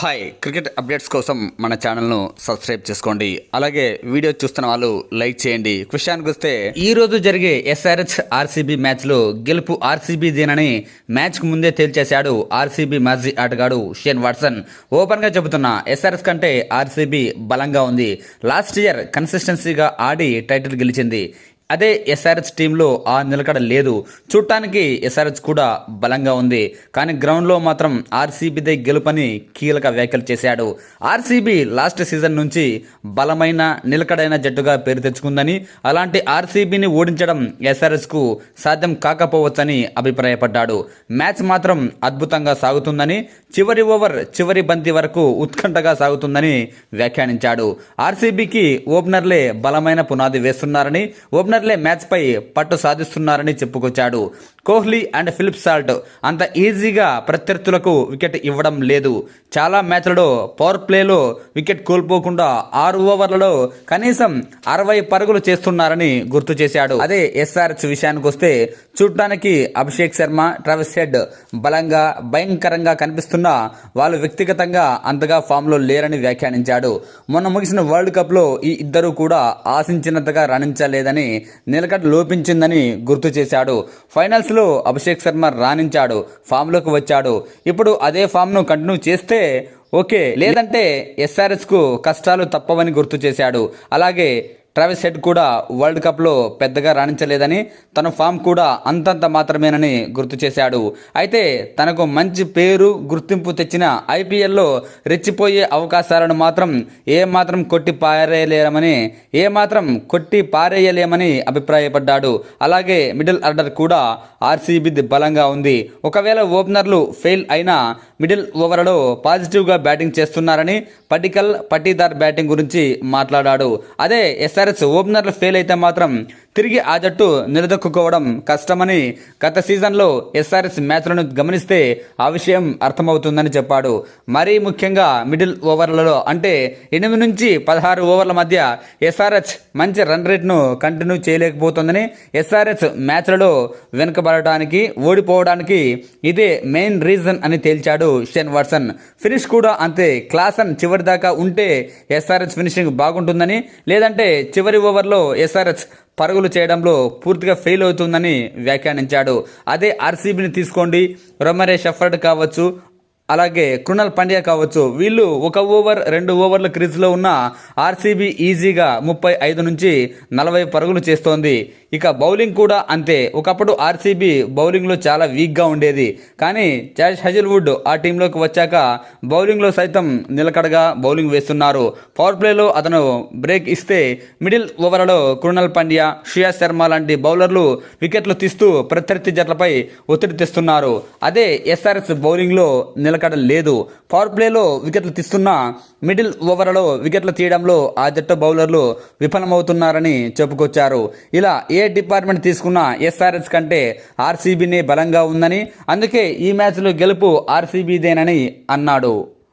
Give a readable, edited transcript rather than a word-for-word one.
Hi cricket updates కోసం మన ఛానల్ను సబ్స్క్రైబ్ చేసుకోండి. అలాగే వీడియో చూస్తున్న వాళ్ళు లైక్ చేయండి. విషయానికి వస్తే ఈ రోజు జరిగే ఎస్ఆర్హెచ్ ఆర్సీబీ మ్యాచ్లో గెలుపు ఆర్సీబీదేనని మ్యాచ్కు ముందే తేల్చేశాడు ఆర్సీబీ మాజీ ఆటగాడు షేన్ వాట్సన్. ఓపెన్గా చెబుతున్నా, ఎస్ఆర్హెచ్ కంటే ఆర్సీబీ బలంగా ఉంది. లాస్ట్ ఇయర్ కన్సిస్టెన్సీగా ఆడి టైటిల్ గెలిచింది. అదే ఎస్ఆర్హెచ్ టీంలో ఆ నిలకడ లేదు. చూడటానికి ఎస్ఆర్హెచ్ కూడా బలంగా ఉంది, కానీ గ్రౌండ్లో మాత్రం ఆర్సీబీదే గెలుపని కీలక వ్యాఖ్యలు చేశాడు. ఆర్సీబీ లాస్ట్ సీజన్ నుంచి బలమైన నిలకడైన జట్టుగా పేరు తెచ్చుకుందని, అలాంటి ఆర్సీబీని ఓడించడం ఎస్ఆర్హెచ్కు సాధ్యం కాకపోవచ్చని అభిప్రాయపడ్డాడు. మ్యాచ్ మాత్రం అద్భుతంగా సాగుతుందని, చివరి ఓవర్ చివరి బంతి వరకు ఉత్కంఠగా సాగుతుందని వ్యాఖ్యానించాడు. ఆర్సీబీకి ఓపెనర్లే బలమైన పునాది వేస్తున్నారని, ఓపెనర్లే మ్యాచ్పై పట్టు సాధిస్తున్నారని చెప్పుకొచ్చాడు. కోహ్లీ అండ్ ఫిలిప్ సాల్ట్ అంత ఈజీగా ప్రత్యర్థులకు వికెట్ ఇవ్వడం లేదు. చాలా మ్యాచ్లలో పవర్ ప్లేలో వికెట్ కోల్పోకుండా 6 ఓవర్లలో కనీసం 60 పరుగులు చేస్తున్నారని గుర్తు చేశాడు. అదే ఎస్ఆర్హెచ్ విషయానికి వస్తే, చూడటానికి అభిషేక్ శర్మ, ట్రావిస్ హెడ్ బలంగా భయంకరంగా కనిపిస్తున్నా వాళ్ళు వ్యక్తిగతంగా అంతగా ఫామ్లో లేరని వ్యాఖ్యానించాడు. మొన్న ముగిసిన వరల్డ్ కప్లో ఈ ఇద్దరు కూడా ఆశించినంతగా రాణించలేదని, నిలకడ లోపించిందని గుర్తు చేశాడు. ఫైనల్స్లో అభిషేక్ శర్మ రాణించాడు, ఫామ్లోకి వచ్చాడు. ఇప్పుడు అదే ఫామ్ను కంటిన్యూ చేస్తే ఓకే, లేదంటే ఎస్ఆర్హెచ్కు కష్టాలు తప్పవని గుర్తు చేశాడు. అలాగే ట్రావిస్ హెడ్ కూడా వరల్డ్ కప్లో పెద్దగా రాణించలేదని, తన ఫామ్ కూడా అంతంత మాత్రమేనని గుర్తు చేశాడు. అయితే తనకు మంచి పేరు గుర్తింపు తెచ్చిన ఐపీఎల్లో రెచ్చిపోయే అవకాశాలను మాత్రం ఏమాత్రం కొట్టి పారేయలేమని అభిప్రాయపడ్డాడు. అలాగే మిడిల్ ఆర్డర్ కూడా ఆర్సీబీది బలంగా ఉంది. ఒకవేళ ఓపెనర్లు ఫెయిల్ అయినా మిడిల్ ఓవర్లో పాజిటివ్గా బ్యాటింగ్ చేస్తున్నారని పటీదార్ బ్యాటింగ్ గురించి మాట్లాడాడు. అదే ఎస్ఆర్హెచ్ ఓపెనర్లు ఫెయిల్ అయితే మాత్రం తిరిగి ఆ జట్టు నిలదొక్కుకోవడం కష్టమని, గత సీజన్లో ఎస్ఆర్హెచ్ మ్యాచ్లను గమనిస్తే ఆ విషయం అర్థమవుతుందని చెప్పాడు. మరీ ముఖ్యంగా మిడిల్ ఓవర్లలో అంటే 8 నుంచి 16 ఓవర్ల మధ్య ఎస్ఆర్హెచ్ మంచి రన్ రేట్ను కంటిన్యూ చేయలేకపోతుందని, ఎస్ఆర్హెచ్ మ్యాచ్లలో వెనుకబడటానికి, ఓడిపోవడానికి ఇదే మెయిన్ రీజన్ అని తేల్చాడు షేన్ వాట్సన్. ఫినిష్ కూడా అంతే. క్లాసన్ చివరి దాకా ఉంటే ఎస్ఆర్హెచ్ ఫినిషింగ్ బాగుంటుందని, లేదంటే చివరి ఓవర్లో ఎస్ఆర్హెచ్ పరుగులు చేయడంలో పూర్తిగా ఫెయిల్ అవుతుందని వ్యాఖ్యానించాడు. అదే ఆర్సీబీని తీసుకోండి, రొమెరే షెఫర్డ్ కావచ్చు, అలాగే కృణాల్ పాండ్యా కావచ్చు, వీళ్ళు 1 ఓవర్ 2 ఓవర్ల క్రీజ్లో ఉన్న ఆర్సీబీ ఈజీగా 35 నుంచి 40 పరుగులు చేస్తోంది. ఇక బౌలింగ్ కూడా అంతే. ఒకప్పుడు ఆర్సీబీ బౌలింగ్లో చాలా వీక్గా ఉండేది, కానీ జాష్ హజిల్వుడ్ ఆ టీంలోకి వచ్చాక బౌలింగ్లో సైతం నిలకడగా బౌలింగ్ వేస్తున్నారు. పవర్ ప్లేలో అతను బ్రేక్ ఇస్తే మిడిల్ ఓవర్లలో కృణాల్ పాండ్యా, శ్రేయస్ శర్మ లాంటి బౌలర్లు వికెట్లు తీస్తూ ప్రత్యర్థి జట్లపై ఒత్తిడి తెస్తున్నారు. అదే ఎస్ఆర్హెచ్ బౌలింగ్లో నిలకడ లేదు. పవర్ ప్లేలో వికెట్లు తీస్తున్నా మిడిల్ ఓవర్లలో వికెట్లు తీయడంలో ఆ జట్టు బౌలర్లు విఫలమవుతున్నారని చెప్పుకొచ్చారు. ఇలా ఏ డిపార్ట్మెంట్ తీసుకున్నా ఎస్ఆర్హెచ్ కంటే ఆర్సీబీనే బలంగా ఉందని, అందుకే ఈ మ్యాచ్లో గెలుపు ఆర్సీబీదేనని అన్నాడు.